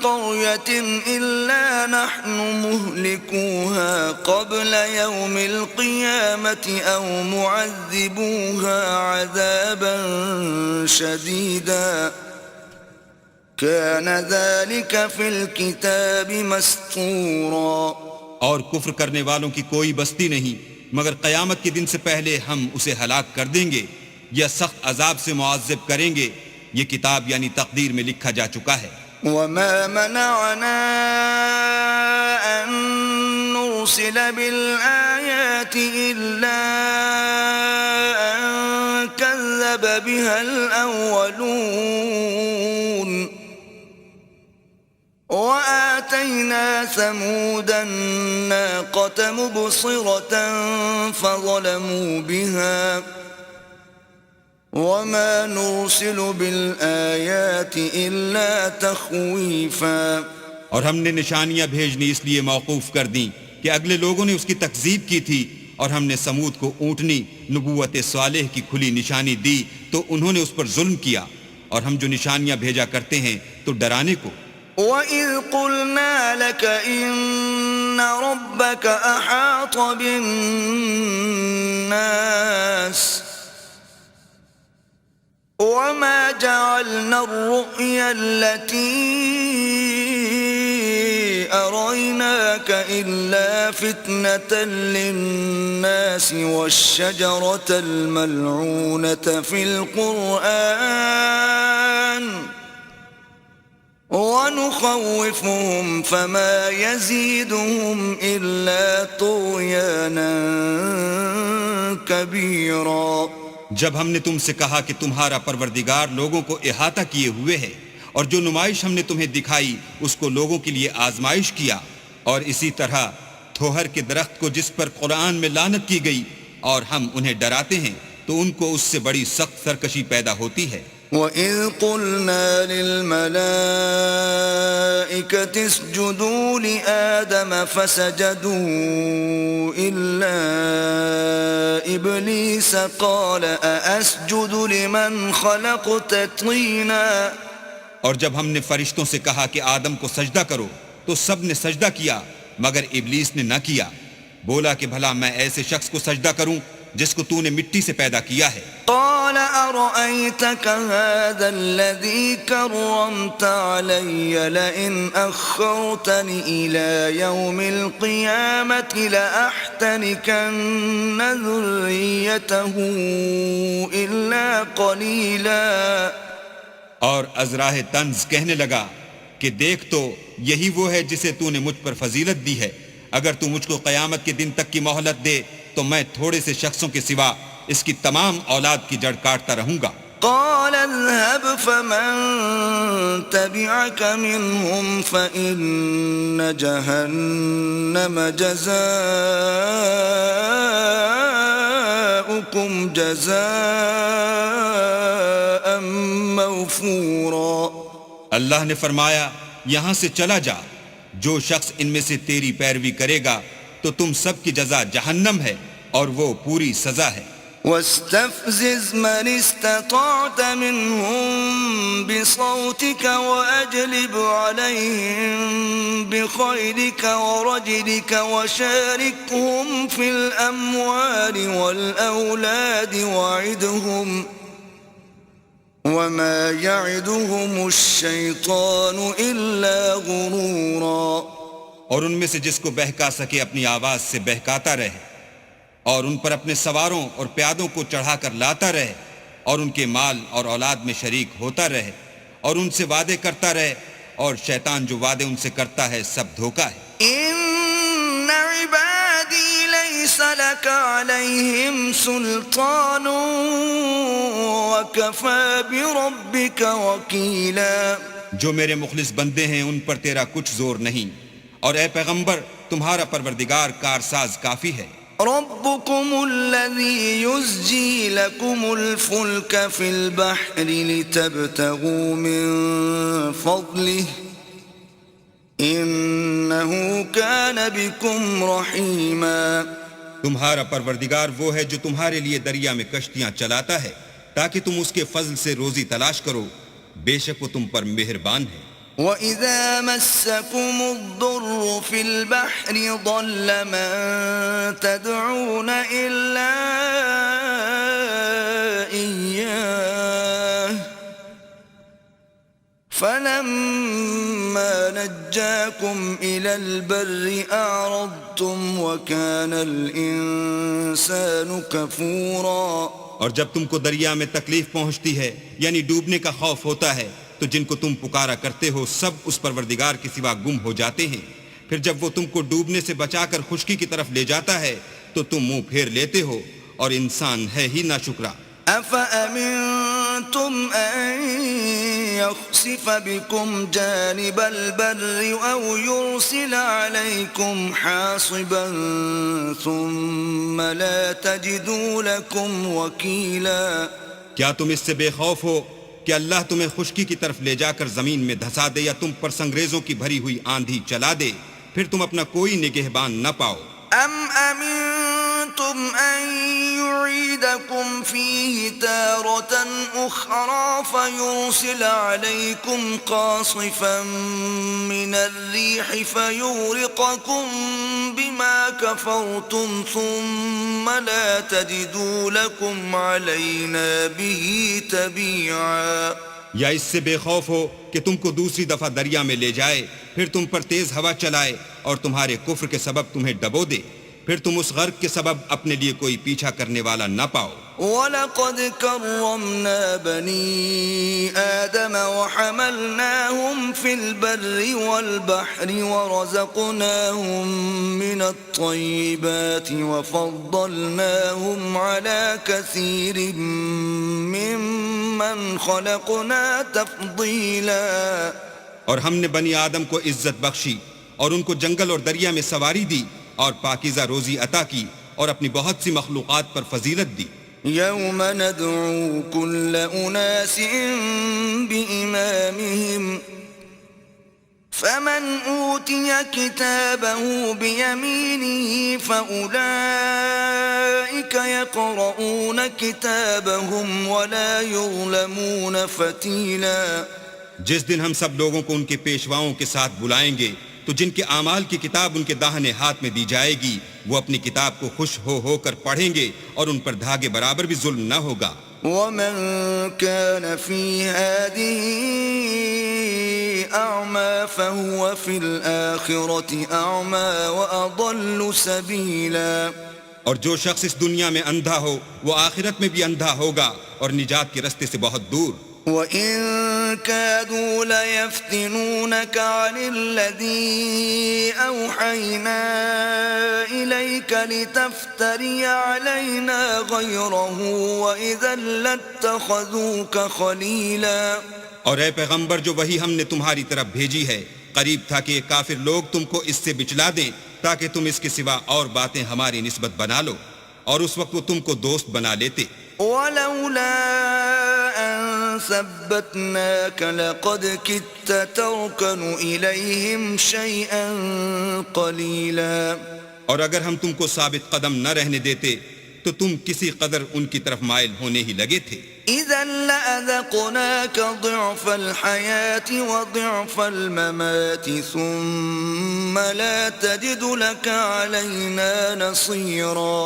قَرْيَةٍ إِلَّا نَحْنُ مُهْلِكُوهَا قَبْلَ يَوْمِ الْقِيَامَةِ أَوْ مُعَذِّبُوهَا عَذَابًا شَدِيدًا كَانَ ذَلِكَ فِي الْكِتَابِ مَسْطُورًا. اور کفر کرنے والوں کی کوئی بستی نہیں مگر قیامت کے دن سے پہلے ہم اسے ہلاک کر دیں گے یا سخت عذاب سے معذب کریں گے. یہ کتاب یعنی تقدیر میں لکھا جا چکا ہے. وَمَا مَنَعَنَا أَن نُّرْسِلَ بِالْآيَاتِ إِلَّا أَن كَذَّبَ بِهَا الْأَوَّلُونَ وَآتَيْنَا ثَمُودَ النَّاقَةَ مُبْصِرَةً فَظَلَمُوا بِهَا وَمَا نُرْسِلُ بِالْآيَاتِ إِلَّا تَخْوِيفًا. اور ہم نے نشانیاں بھیجنی اس لیے موقوف کر دیں کہ اگلے لوگوں نے اس کی تکذیب کی تھی، اور ہم نے سمود کو اونٹنی نبوت صالح کی کھلی نشانی دی تو انہوں نے اس پر ظلم کیا، اور ہم جو نشانیاں بھیجا کرتے ہیں تو ڈرانے کو. وَإِذْ قُلْنَا لَكَ إِنَّ رَبَّكَ أَحَاطَ بِالنَّاسِ وَمَا جَعَلْنَا الرُّؤْيَا الَّتِي أَرَيْنَاكَ إِلَّا فِتْنَةً لِلنَّاسِ وَالشَّجَرَةَ الْمَلْعُونَةَ فِي الْقُرْآنِ وَنُخَوِّفُهُمْ فَمَا يَزِيدُهُمْ إِلَّا طُغْيَانًا كَبِيرًا. جب ہم نے تم سے کہا کہ تمہارا پروردگار لوگوں کو احاطہ کیے ہوئے ہے، اور جو نمائش ہم نے تمہیں دکھائی اس کو لوگوں کے لیے آزمائش کیا، اور اسی طرح تھوہر کے درخت کو جس پر قرآن میں لعنت کی گئی اور ہم انہیں ڈراتے ہیں تو ان کو اس سے بڑی سخت سرکشی پیدا ہوتی ہے. وَإِذْ قُلْنَا لِلْمَلَائِكَةِ اسْجُدُوا لِآدَمَ فَسَجَدُوا إِلَّا إِبْلِيسَ قَالَ أَأَسْجُدُ لِمَنْ خَلَقْتَ طِينًا اور جب ہم نے فرشتوں سے کہا کہ آدم کو سجدہ کرو تو سب نے سجدہ کیا مگر ابلیس نے نہ کیا، بولا کہ بھلا میں ایسے شخص کو سجدہ کروں جس کو تو نے مٹی سے پیدا کیا ہے۔ قال أرأيتك هذا الذي كرمت علي لئن أخرتني إلى يوم القيامة لأحتنكن ذريته إلا قليلا۔ اور ازراہ طنز کہنے لگا کہ دیکھ تو یہی وہ ہے جسے تو نے مجھ پر فضیلت دی ہے، اگر تو مجھ کو قیامت کے دن تک کی مہلت دے تو میں تھوڑے سے شخصوں کے سوا اس کی تمام اولاد کی جڑ کاٹتا رہوں گا۔ قال اذهب فمن تبعك منهم فإن جهنم جزاؤكم جزاء موفورا۔ اللہ نے فرمایا یہاں سے چلا جا، جو شخص ان میں سے تیری پیروی کرے گا تو تم سب کی جزا جہنم ہے اور وہ پوری سزا ہے۔ واستفزز من استطعت منهم بصوتك وأجلب عليهم بخيلك ورجلك وشاركهم في الأموال والأولاد وعدهم وما يعدهم الشيطان إلا غرورا۔ اور ان میں سے جس کو بہکا سکے اپنی آواز سے بہکاتا رہے، اور ان پر اپنے سواروں اور پیادوں کو چڑھا کر لاتا رہے، اور ان کے مال اور اولاد میں شریک ہوتا رہے، اور ان سے وعدے کرتا رہے، اور شیطان جو وعدے ان سے کرتا ہے سب دھوکہ ہے۔ ان عبادی لیس لک علیہم سلطان وکفی بربک وکیلا۔ جو میرے مخلص بندے ہیں ان پر تیرا کچھ زور نہیں، اور اے پیغمبر تمہارا پروردگار کارساز کافی ہے۔ ربكم الذي يزجي لكم الفلك في البحر لتبتغوا من فضله إنه كان بكم رحيما۔ تمہارا پروردگار وہ ہے جو تمہارے لیے دریا میں کشتیاں چلاتا ہے تاکہ تم اس کے فضل سے روزی تلاش کرو، بے شک وہ تم پر مہربان ہے۔ وَإِذَا مَسَّكُمُ الضُّرُّ فِي الْبَحْرِ ضَلَّ مَن تَدْعُونَ إِلَّا إِيَّاهُ فَلَمَّا نَجَّاكُمْ إِلَى الْبَرِّ أَعْرَضْتُمْ وَكَانَ الْإِنسَانُ كَفُورًا۔ اور جب تم کو دریا میں تکلیف پہنچتی ہے یعنی ڈوبنے کا خوف ہوتا ہے تو جن کو تم پکارا کرتے ہو سب اس پروردگار کے سوا گم ہو جاتے ہیں، پھر جب وہ تم کو ڈوبنے سے بچا کر خشکی کی طرف لے جاتا ہے تو تم منہ پھیر لیتے ہو، اور انسان ہے ہی ناشکرا۔ أَفَأَمِنْتُمْ أَنْ يَخْسِفَ بِكُمْ جَانِبَ الْبَرِّ أَوْ يُرْسِلَ عَلَيْكُمْ حَاصِبًا ثُمَّ لَا تَجِدُوا لَكُمْ وَكِيلًا۔ کیا تم اس سے بے خوف ہو کہ اللہ تمہیں خشکی کی طرف لے جا کر زمین میں دھسا دے، یا تم پر سنگریزوں کی بھری ہوئی آندھی چلا دے، پھر تم اپنا کوئی نگہبان نہ پاؤ؟ أَمْ أَمِنْتُمْ أَنْ يُعِيدَكُمْ فِيهِ تَارَةً أُخْرَى فَيُرْسِلَ عَلَيْكُمْ قَاصِفًا مِنَ الرِّيحِ فَيُغْرِقَكُمْ بِمَا كَفَرْتُمْ ثُمَّ لَا تَجِدُوا لَكُمْ عَلَيْنَا بِهِ تَبِيعًا۔ یا اس سے بے خوف ہو کہ تم کو دوسری دفعہ دریا میں لے جائے، پھر تم پر تیز ہوا چلائے اور تمہارے کفر کے سبب تمہیں ڈبو دے، پھر تم اس غرق کے سبب اپنے لیے کوئی پیچھا کرنے والا نہ پاؤ۔ وَلَقَدْ كَرَّمْنَا بَنِي آدَمَ وَحَمَلْنَاهُمْ فِي الْبَرِّ وَالْبَحْرِ وَرَزَقْنَاهُمْ مِنَ الطَّيِّبَاتِ وَفَضَّلْنَاهُمْ عَلَى كَثِيرٍ مِّمَّنْ خَلَقْنَا تَفْضِيلًا۔ اور ہم نے بنی آدم کو عزت بخشی اور ان کو جنگل اور دریا میں سواری دی اور پاکیزہ روزی عطا کی اور اپنی بہت سی مخلوقات پر فضیلت دی۔ يوم ندعو كل أناس بإمامهم فمن أوتي كتابه بيمينه فأولئك يقرؤون كتابهم ولا يظلمون فتيلا. جس دن ہم سب لوگوں کو ان کے پیشواؤں کے ساتھ بلائیں گے تو جن کے اعمال کی کتاب ان کے داہنے ہاتھ میں دی جائے گی وہ اپنی کتاب کو خوش ہو کر پڑھیں گے اور ان پر دھاگے برابر بھی ظلم نہ ہوگا. ومن كان في هذه أعمى فهو في الآخرة أعمى وأضل سبيلا. اور جو شخص اس دنیا میں اندھا ہو وہ آخرت میں بھی اندھا ہوگا اور نجات کے رستے سے بہت دور. وَإِن كَادُوا لَيَفْتِنُونَكَ عَنِ الَّذِي أَوْحَيْنَا إِلَيْكَ لِتَفْتَرِيَ عَلَيْنَا غَيْرَهُ وَإِذًا لَاتَّخَذُوكَ خَلِيلًا. اور اے پیغمبر جو وہی ہم نے تمہاری طرف بھیجی ہے قریب تھا کہ یہ کافر لوگ تم کو اس سے بچلا دیں تاکہ تم اس کے سوا اور باتیں ہماری نسبت بنا لو اور اس وقت وہ تم کو دوست بنا لیتے. وَلَوْلَا أَن ثَبَّتْنَاكَ لَقَدْ كِدتَّ تَرْكَنُ إِلَيْهِمْ شَيْئًا قَلِيلًا. اور اگر ہم تم کو ثابت قدم نہ رہنے دیتے تو تم کسی قدر ان کی طرف مائل ہونے ہی لگے تھے. إِذًا لَأَذَقْنَاكَ ضِعْفَ الْحَيَاةِ وَضِعْفَ الْمَمَاتِ ثُمَّ لَا تَجِدُ لَكَ عَلَيْنَا نَصِيرًا.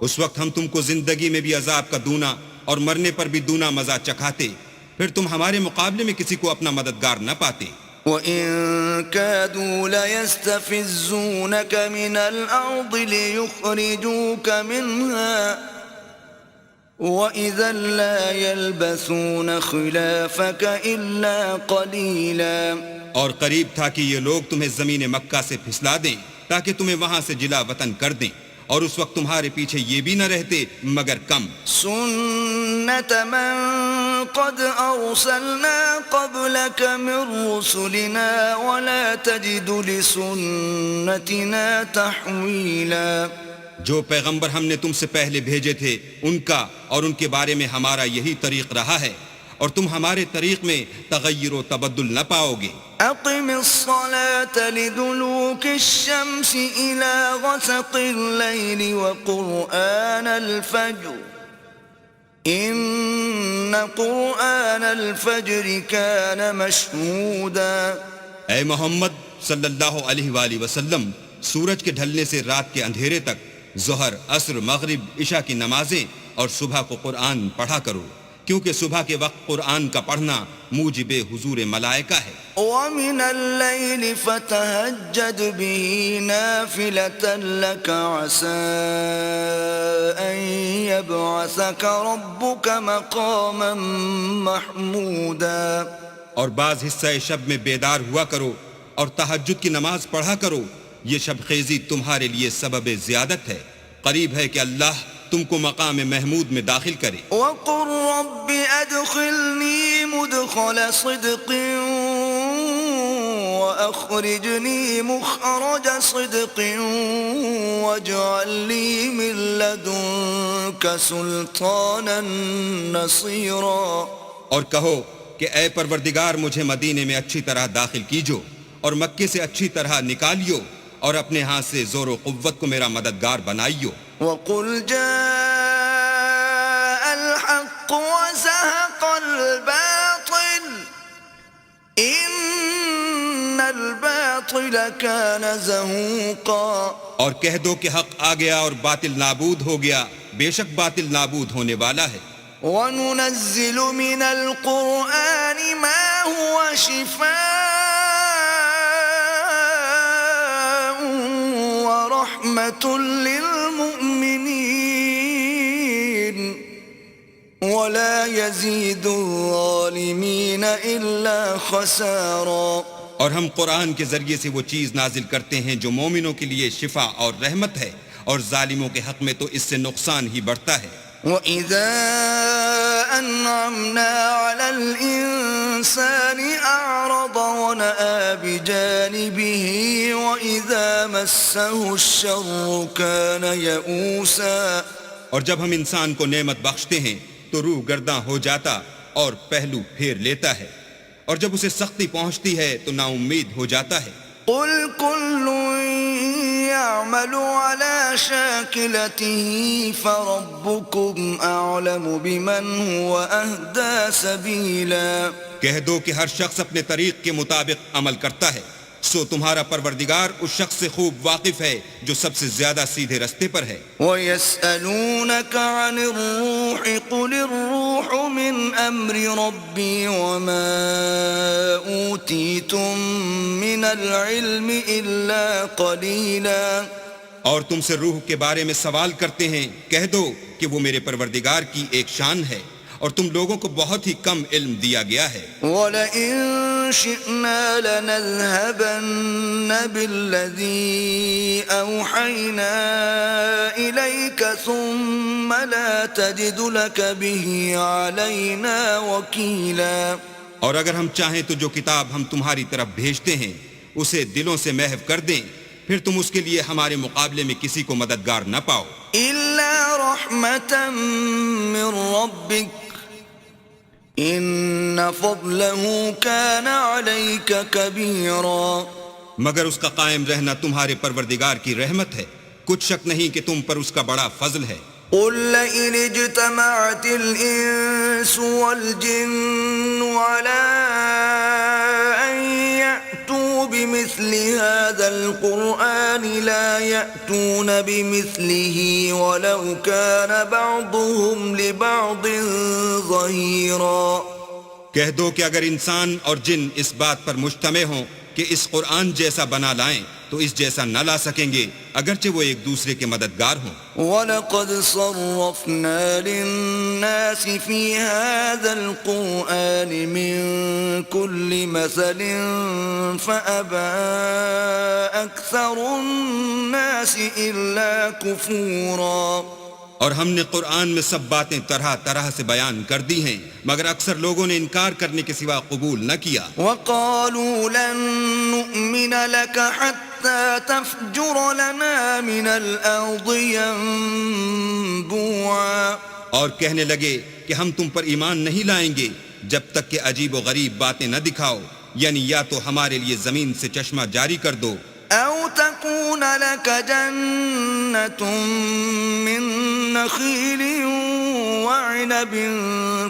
اس وقت ہم تم کو زندگی میں بھی عذاب کا دونا اور مرنے پر بھی دونا مزہ چکھاتے پھر تم ہمارے مقابلے میں کسی کو اپنا مددگار نہ پاتے. وَإِن كَادُوا لَيَسْتَفِزُّونَكَ مِنَ الْأَرْضِ لِيُخْرِجُوكَ مِنْهَا وَإِذًا لَا يَلْبَثُونَ خِلَافَكَ إِلَّا قَلِيلًا. اور قریب تھا کہ یہ لوگ تمہیں زمین مکہ سے پھسلا دیں تاکہ تمہیں وہاں سے جلا وطن کر دیں اور اس وقت تمہارے پیچھے یہ بھی نہ رہتے مگر کم. سُنَّةَ مَن قَدْ أَرْسَلْنَا قَبْلَكَ مِن رُّسُلِنَا وَلَا تَجِدُ لِسُنَّتِنَا تَحْوِيلًا. جو پیغمبر ہم نے تم سے پہلے بھیجے تھے ان کا اور ان کے بارے میں ہمارا یہی طریق رہا ہے اور تم ہمارے طریق میں تغیر و تبدل نہ پاؤ گے. أقم الصلاة لدلوك الشمس إلى غسق الليل وقرآن الفجر إن قرآن الفجر كان مشهودا. اے محمد صلی اللہ علیہ وآلہ وسلم سورج کے ڈھلنے سے رات کے اندھیرے تک ظہر عصر مغرب عشاء کی نمازیں اور صبح کو قرآن پڑھا کرو کیونکہ صبح کے وقت قرآن کا پڑھنا موجب حضور ملائکہ ہے. وَمِنَ اللَّيْلِ فَتَهَجَّدْ بِهِ نَافِلَةً لَكَ عَسَىٰ أَن يَبْعَثَكَ رَبُّكَ مَقَامًا مَحْمُودًا. اور بعض حصہ شب میں بیدار ہوا کرو اور تہجد کی نماز پڑھا کرو یہ شب خیزی تمہارے لیے سبب زیادت ہے. قریب ہے کہ اللہ تم کو مقام محمود میں داخل کرے. وَقُلْ رَبِّ أَدْخِلْنِي مُدْخَلَ صِدْقٍ وَأَخْرِجْنِي مُخْرَجَ صِدْقٍ وَاجْعَل لِّي مِن لَّدُنكَ سُلْطَانًا نَّصِيرًا. اور کہو کہ اے پروردگار مجھے مدینے میں اچھی طرح داخل کیجو اور مکے سے اچھی طرح نکالیو اور اپنے ہاتھ سے زور و قوت کو میرا مددگار بنائیو. وَقُلْ جَاءَ الْحَقُّ وَزَهَقَ الْبَاطِلُ إِنَّ الْبَاطِلَ كَانَ زَهُوقًا. اور کہہ دو کہ حق آ گیا اور باطل نابود ہو گیا بے شک باطل نابود ہونے والا ہے. وَنُنَزِّلُ مِنَ الْقُرْآنِ مَا هُوَ شِفَاءٌ وَرَحْمَةٌ لِّلْمُؤْمِنِينَ وَلَا يَزِيدُ الظَّالِمِينَ إِلَّا خَسَارًا. اور ہم قرآن کے ذریعے سے وہ چیز نازل کرتے ہیں جو مومنوں کے لیے شفا اور رحمت ہے اور ظالموں کے حق میں تو اس سے نقصان ہی بڑھتا ہے. وَإِذَا أَنْعَمْنَا عَلَى الْإِنسَانِ أَعْرَضَ وَنَأَىٰ بِجَانِبِهِ وَإِذَا مَسَّهُ الشَّرُّ كَانَ يَئُوسًا. اور جب ہم انسان کو نعمت بخشتے ہیں تو روح گرداں ہو جاتا اور پہلو پھیر لیتا ہے، اور جب اسے سختی پہنچتی ہے تو نا امید ہو جاتا ہے۔ قل كل يعمل على شاكلته فربكم أعلم بمن هو أهدى سبيلا۔ کہہ دو کہ ہر شخص اپنے طریق کے مطابق عمل کرتا ہے، سو تمہارا پروردگار اس شخص سے خوب واقف ہے جو سب سے زیادہ سیدھے رستے پر ہے۔ وَيَسْأَلُونَكَ عَنِ الرُّوحِ قُلِ الرُّوحُ مِنْ أَمْرِ رَبِّي وَمَا أُوتِيتُم مِّنَ الْعِلْمِ إِلَّا قَلِيلًا۔ اور تم سے روح کے بارے میں سوال کرتے ہیں، کہہ دو کہ وہ میرے پروردگار کی ایک شان ہے اور تم لوگوں کو بہت ہی کم علم دیا گیا ہے۔ وَلَئِن شِئْنَا لَنَذْهَبَنَّ بِالَّذِي أَوْحَيْنَا إِلَيْكَ ثُمَّ لَا تَجِدُ لَكَ بِهِ عَلَيْنَا وَكِيلًا۔ اور اگر ہم چاہیں تو جو کتاب ہم تمہاری طرف بھیجتے ہیں اسے دلوں سے محو کر دیں، پھر تم اس کے لیے ہمارے مقابلے میں کسی کو مددگار نہ پاؤ۔ إِلَّا رَحْمَةً مِّن رَّبِّكَ إِنَّ فَضْلَهُ كَانَ عَلَيْكَ كَبِيرًا۔ مگر اس کا قائم رہنا تمہارے پروردگار کی رحمت ہے، کچھ شک نہیں کہ تم پر اس کا بڑا فضل ہے۔ قُل لَّئِنِ اجْتَمَعَتِ الْإِنسُ وَالْجِنُّ عَلَىٰ أَن يَأْتُوا بِمِثْلِ هَٰذَا الْقُرْآنِ لَا يَأْتُونَ بِمِثْلِهِ وَلَوْ كَانَ بَعْضُهُمْ لِبَعْضٍ ظَهِيرًا۔ کہہ دو کہ اگر انسان اور جن اس بات پر مجتمع ہوں کہ اس قرآن جیسا بنا لائیں تو اس جیسا نہ لا سکیں گے، اگرچہ وہ ایک دوسرے کے مددگار ہوں۔ وَلَقَدْ صَرَّفْنَا لِلنَّاسِ فِي هَذَا الْقُرْآنِ مِنْ كُلِّ مَثَلٍ فَأَبَىٰ أَكْثَرُ النَّاسِ إِلَّا كُفُورًا۔ اور ہم نے قرآن میں سب باتیں طرح طرح سے بیان کر دی ہیں، مگر اکثر لوگوں نے انکار کرنے کے سوا قبول نہ کیا۔ وَقَالُوا لَن نُّؤْمِنَ لَكَ حَتَّىٰ تَفْجُرَ لَنَا مِنَ الْأَرْضِ يَنبُوعًا۔ اور کہنے لگے کہ ہم تم پر ایمان نہیں لائیں گے جب تک کہ عجیب و غریب باتیں نہ دکھاؤ، یعنی یا تو ہمارے لیے زمین سے چشمہ جاری کر دو، أَوْ تَكُونَ لَكَ جَنَّةٌ مِّن نَّخِيلٍ وَعِنَبٍ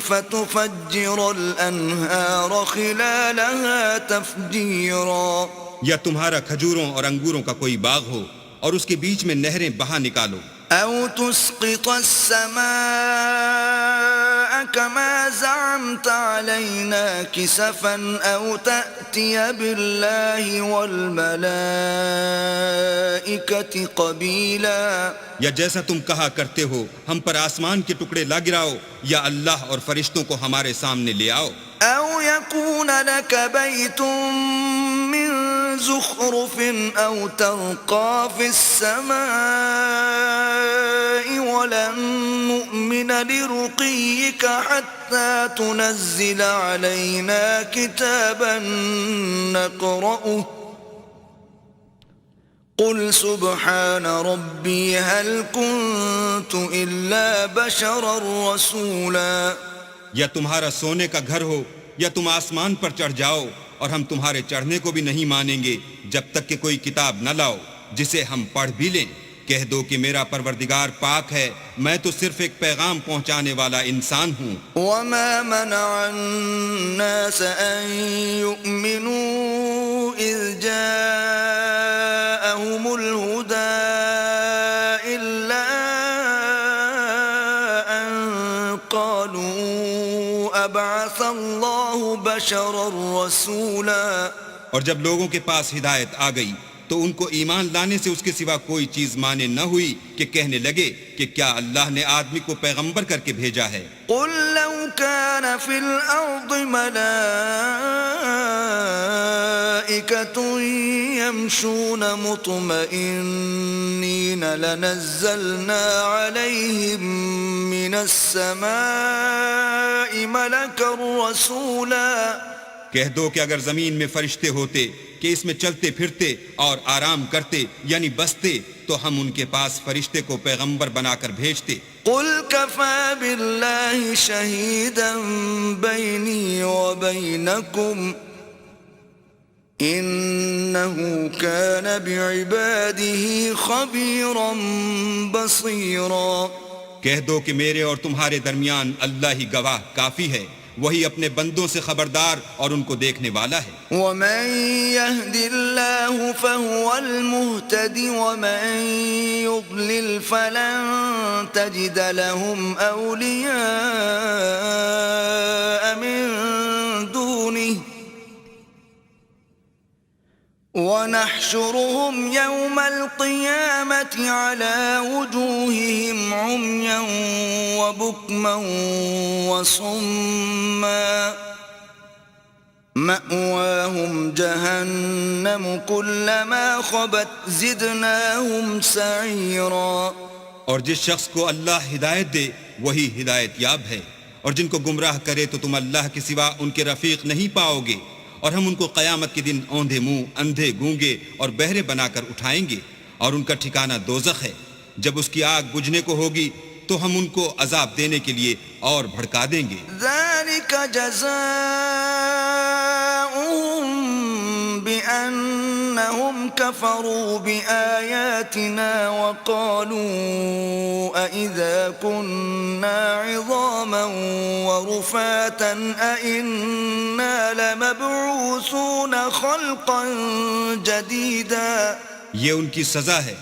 فَتُفَجِّرَ الْأَنْهَارَ خِلَالَهَا تَفْجِيرًا۔ یا تمہارا کھجوروں اور انگوروں کا کوئی باغ ہو اور اس کے بیچ میں نہریں بہا نکالو، أَوْ تُسْقِطَ السَّمَاءَ كَمَا زَعَمْتَ عَلَيْنَا كِسَفًا أَوْ تَأْتِيَ بِاللَّهِ وَالْمَلَائِكَةِ قَبِيلًا۔ یا جیسا تم کہا کرتے ہو ہم پر آسمان کے ٹکڑے لا گراؤ، یا اللہ اور فرشتوں کو ہمارے سامنے لے آؤ۔ أَوْ يَكُونَ لَكَ بَيْتٌ مِّن زُخْرُفٍ أَوْ تَرْقَىٰ فِي السَّمَاءِ وَلَن نُّؤْمِنَ لِرُقِيِّكَ حَتَّىٰ تُنَزِّلَ عَلَيْنَا كِتَابًا نَّقْرَؤُهُ قُلْ سُبْحَانَ رَبِّي هَلْ كُنتُ إِلَّا بَشَرًا رَّسُولًا۔ یا تمہارا سونے کا گھر ہو یا تم آسمان پر چڑھ جاؤ، اور ہم تمہارے چڑھنے کو بھی نہیں مانیں گے جب تک کہ کوئی کتاب نہ لاؤ جسے ہم پڑھ بھی لیں۔ کہہ دو کہ میرا پروردگار پاک ہے، میں تو صرف ایک پیغام پہنچانے والا انسان ہوں۔ وَمَا مَنَعَ النَّاسَ أَن يُؤْمِنُوا إِذْ جَاءَهُمُ الْهُدَىٰ إِلَّا أَن قَالُوا أَبْعَثَ اللَّهُ بَشَرًا رَّسُولًا۔ اور جب لوگوں کے پاس ہدایت آ گئی تو ان کو ایمان لانے سے اس کے سوا کوئی چیز مانے نہ ہوئی کہ کہنے لگے کہ کیا اللہ نے آدمی کو پیغمبر کر کے بھیجا ہے۔ قُل لَّوْ كَانَ فِي الْأَرْضِ مَلَائِكَةٌ يَمْشُونَ مُطْمَئِنِّينَ لَنَزَّلْنَا عَلَيْهِم مِّنَ السَّمَاءِ مَلَكًا رَّسُولًا۔ کہہ دو کہ اگر زمین میں فرشتے ہوتے کہ اس میں چلتے پھرتے اور آرام کرتے یعنی بستے تو ہم ان کے پاس فرشتے کو پیغمبر بنا کر بھیجتے. قل كفى بالله شهيدا بيني وبينكم إنه كان بعباده خبيرا بصيرا. کہہ دو کہ میرے اور تمہارے درمیان اللہ ہی گواہ کافی ہے، وہی اپنے بندوں سے خبردار اور ان کو دیکھنے والا ہے. ومن يهد الله فهو المهتد ومن يضلل فلن تجد لهم أولياء من دونه ونحشرهم يوم القيامة على وجوههم عميا وبكما وصما مأواهم جهنم كلما خبت زدناهم سعيرا. اور جس شخص کو اللہ ہدایت دے وہی ہدایت یاب ہے، اور جن کو گمراہ کرے تو تم اللہ کے سوا ان کے رفیق نہیں پاؤ گے. اور ہم ان کو قیامت کے دن اوندھے منہ، اندھے گونگے اور بہرے بنا کر اٹھائیں گے، اور ان کا ٹھکانہ دوزخ ہے. جب اس کی آگ بجھنے کو ہوگی تو ہم ان کو عذاب دینے کے لیے اور بھڑکا دیں گے. ذلك جزاؤهم بأنهم كفروا بآياتنا وقالوا أإذا كنا عظاما ورفاتا أإنا لمبعوثون خلقا جديدا. یہ ان کی سزا ہے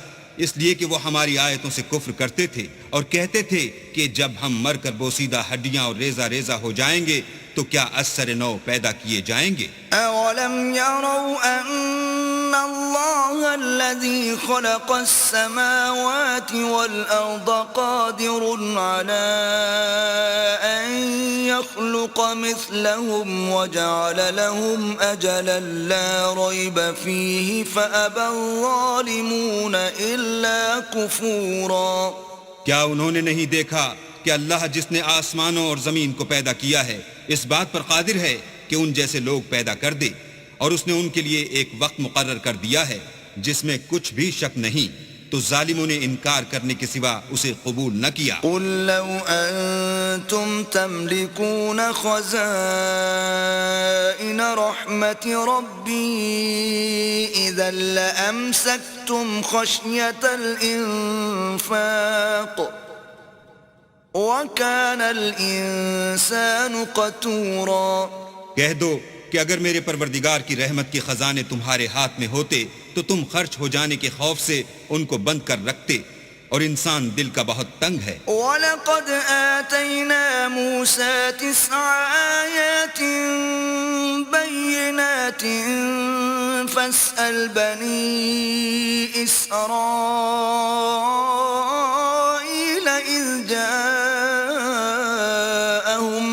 اس لیے کہ وہ ہماری آیتوں سے کفر کرتے تھے اور کہتے تھے کہ جب ہم مر کر بوسیدہ ہڈیاں اور ریزہ ریزہ ہو جائیں گے تو کیا اثر نو پیدا کیے جائیں گے. اولم يروا ان الله الذي خلق السماوات والارض قادر على ان يخلق مثلهم وجعل لهم اجلا لا ريب فيه فابى الظالمون الا كفورا. کیا انہوں نے نہیں دیکھا کہ اللہ جس نے آسمانوں اور زمین کو پیدا کیا ہے اس بات پر قادر ہے کہ ان جیسے لوگ پیدا کر دے، اور اس نے ان کے لیے ایک وقت مقرر کر دیا ہے جس میں کچھ بھی شک نہیں، تو ظالموں نے انکار کرنے کے سوا اسے قبول نہ کیا. قل لو انتم تملكون خزائن رحمت ربی اذا لامسکتم خشیة الانفاق وَكَانَ الْإِنسَانُ قَتُورًا. کہہ دو کہ اگر میرے پروردگار کی رحمت کے خزانے تمہارے ہاتھ میں ہوتے تو تم خرچ ہو جانے کے خوف سے ان کو بند کر رکھتے، اور انسان دل کا بہت تنگ ہے. وَلَقَدْ آتَيْنَا مُوسَى 9 آيَاتٍ بَيِّنَاتٍ فَاسْأَلْ بَنِي إِسْرَائِيلَ إِذْ جَاءَهُمْ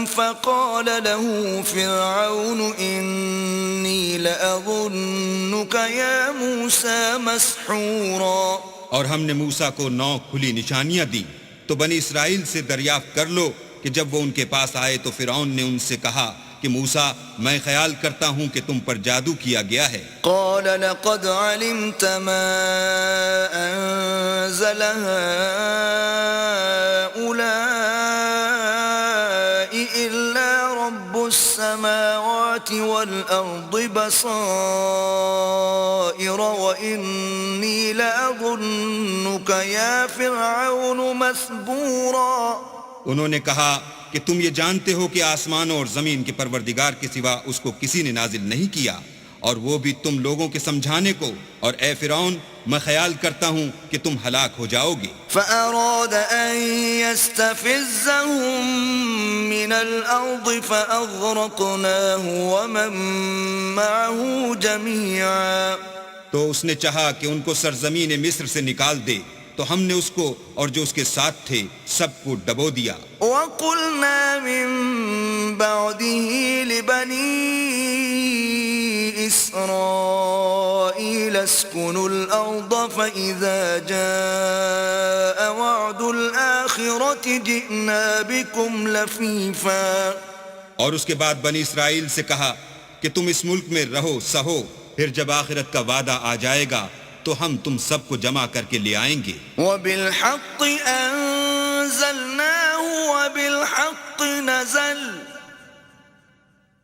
فَقَالَ له فرعون إِنِّي لَأَظُنُّكَ يَا مُوسَى مَسْحُورًا. اور ہم نے موسیٰ کو 9 کھلی نشانیاں دی، تو بنی اسرائیل سے دریافت کر لو کہ جب وہ ان کے پاس آئے تو فرعون نے ان سے کہا کہ موسیٰ میں خیال کرتا ہوں کہ تم پر جادو کیا گیا ہے. قال لقد علمت ما أنزل هؤلاء إلا رب السماوات والأرض بصائر وإني لأظنك يا فرعون مثبورا. انہوں نے کہا کہ تم یہ جانتے ہو کہ آسمانوں اور زمین کے پروردگار کے سوا اس کو کسی نے نازل نہیں کیا، اور وہ بھی تم لوگوں کے سمجھانے کو، اور اے فرعون میں خیال کرتا ہوں کہ تم ہلاک ہو جاؤ گے. فأراد أن يستفزهم من الأرض فأغرقناه ومن معه جميعا. تو اس نے چاہا کہ ان کو سرزمین مصر سے نکال دے، تو ہم نے اس کو اور جو اس کے ساتھ تھے سب کو ڈبو دیا. وَقُلْنَا مِن بَعْدِهِ لِبَنِي إِسْرَائِيلَ اسْكُنُوا الْأَرْضَ فَإِذَا جَاءَ وَعْدُ الْآخِرَةِ جِئْنَا بِكُمْ لَفِيفًا. اور اس کے بعد بنی اسرائیل سے کہا کہ تم اس ملک میں رہو سہو، پھر جب آخرت کا وعدہ آ جائے گا تو ہم تم سب کو جمع کر کے لے آئیں گے۔ وبالحق أنزلناه وبالحق نزل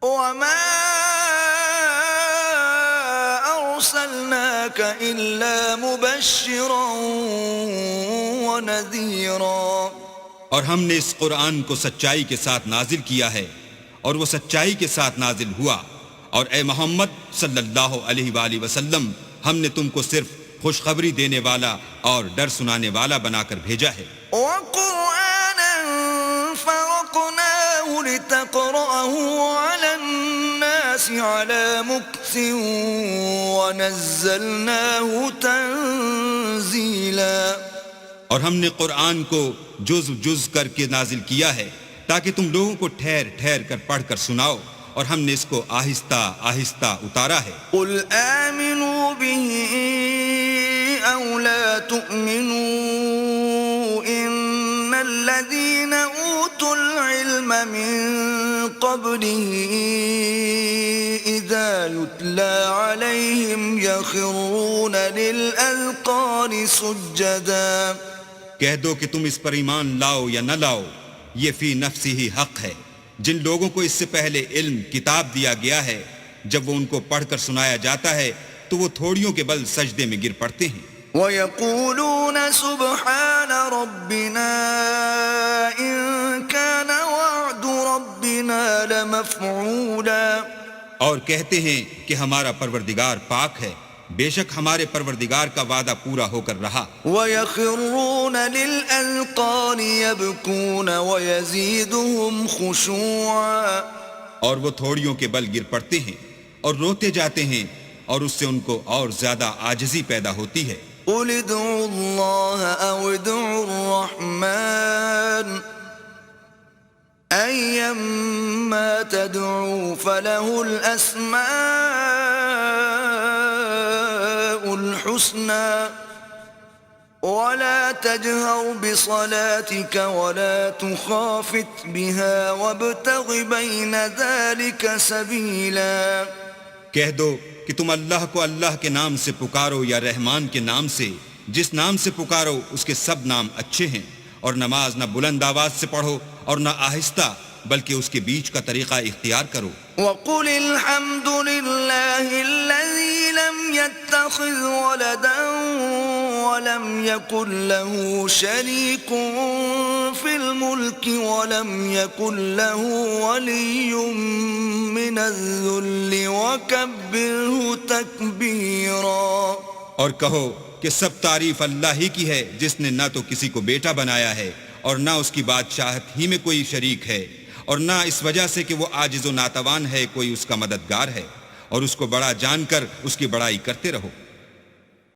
وما أرسلناك إلا مبشرا ونذيرا۔ اور ہم نے اس قرآن کو سچائی کے ساتھ نازل کیا ہے اور وہ سچائی کے ساتھ نازل ہوا، اور اے محمد صلی اللہ علیہ وآلہ وسلم ہم نے تم کو صرف خوشخبری دینے والا اور ڈر سنانے والا بنا کر بھیجا ہے۔ وقرآنا فرقناه لتقرأه على الناس على مكث ونزلناه تنزيلا۔ اور ہم نے قرآن کو جز جز کر کے نازل کیا ہے تاکہ تم لوگوں کو ٹھہر ٹھہر کر پڑھ کر سناؤ، اور ہم نے اس کو آہستہ آہستہ اتارا ہے۔ قل آمنوا به أو لا تؤمنوا إن الذين أوتوا العلم من قبله إذا يتلى عليهم يخرون للأذقان سجدا۔ کہہ دو کہ تم اس پر ایمان لاؤ یا نہ لاؤ، یہ فی نفسی ہی حق ہے۔ جن لوگوں کو اس سے پہلے علم کتاب دیا گیا ہے، جب وہ ان کو پڑھ کر سنایا جاتا ہے تو وہ تھوڑیوں کے بل سجدے میں گر پڑتے ہیں۔ وَيَقُولُونَ سُبْحَانَ رَبِّنَا إِن كَانَ وَعْدُ رَبِّنَا لَمَفْعُولًا۔ اور کہتے ہیں کہ ہمارا پروردگار پاک ہے، بے شک ہمارے پروردگار کا وعدہ پورا ہو کر رہا۔ وَيَخِرُّونَ لِلْأَذْقَانِ يَبْكُونَ وَيَزِيدُهُمْ خُشُوعًا۔ اور وہ تھوڑیوں کے بل گر پڑتے ہیں اور روتے جاتے ہیں، اور اس سے ان کو اور زیادہ عاجزی پیدا ہوتی ہے۔ قُلِ ادْعُوا اللَّهَ أَوِ ادْعُوا الرَّحْمَٰنَ أَيَّمَّا تَدْعُوا فَلَهُ الْأَسْمَاءُ الْحُسْنَىٰ وَلَا تَجْهَرْ بِصَلَاتِكَ وَلَا تُخَافِتْ بِهَا وَابْتَغِ بَيْنَ ذَلِكَ سَبِيلًا۔ کہہ دو کہ تم اللہ کو اللہ کے نام سے پکارو یا رحمان کے نام سے، جس نام سے پکارو اس کے سب نام اچھے ہیں، اور نماز نہ بلند آواز سے پڑھو اور نہ آہستہ، بلکہ اس کے بیچ کا طریقہ اختیار کرو۔ وَقُلِ الْحَمْدُ لِلَّهِ الَّذِي لَمْ يَتَّخِذْ وَلَدًا وَلَمْ يَكُنْ لَهُ شَرِيكٌ فِي الْمُلْكِ وَلَمْ يَكُنْ لَهُ وَلِيٌّ مِّنَ الذُّلِّ وَكَبِّرْهُ تَكْبِيرًا۔ اور کہو کہ سب تعریف اللہ ہی کی ہے، جس نے نہ تو کسی کو بیٹا بنایا ہے اور نہ اس کی بادشاہت ہی میں کوئی شریک ہے، اور نہ اس وجہ سے کہ وہ عاجز و ناتوان ہے کوئی اس کا مددگار ہے، اور اس کو بڑا جان کر اس کی بڑائی کرتے رہو۔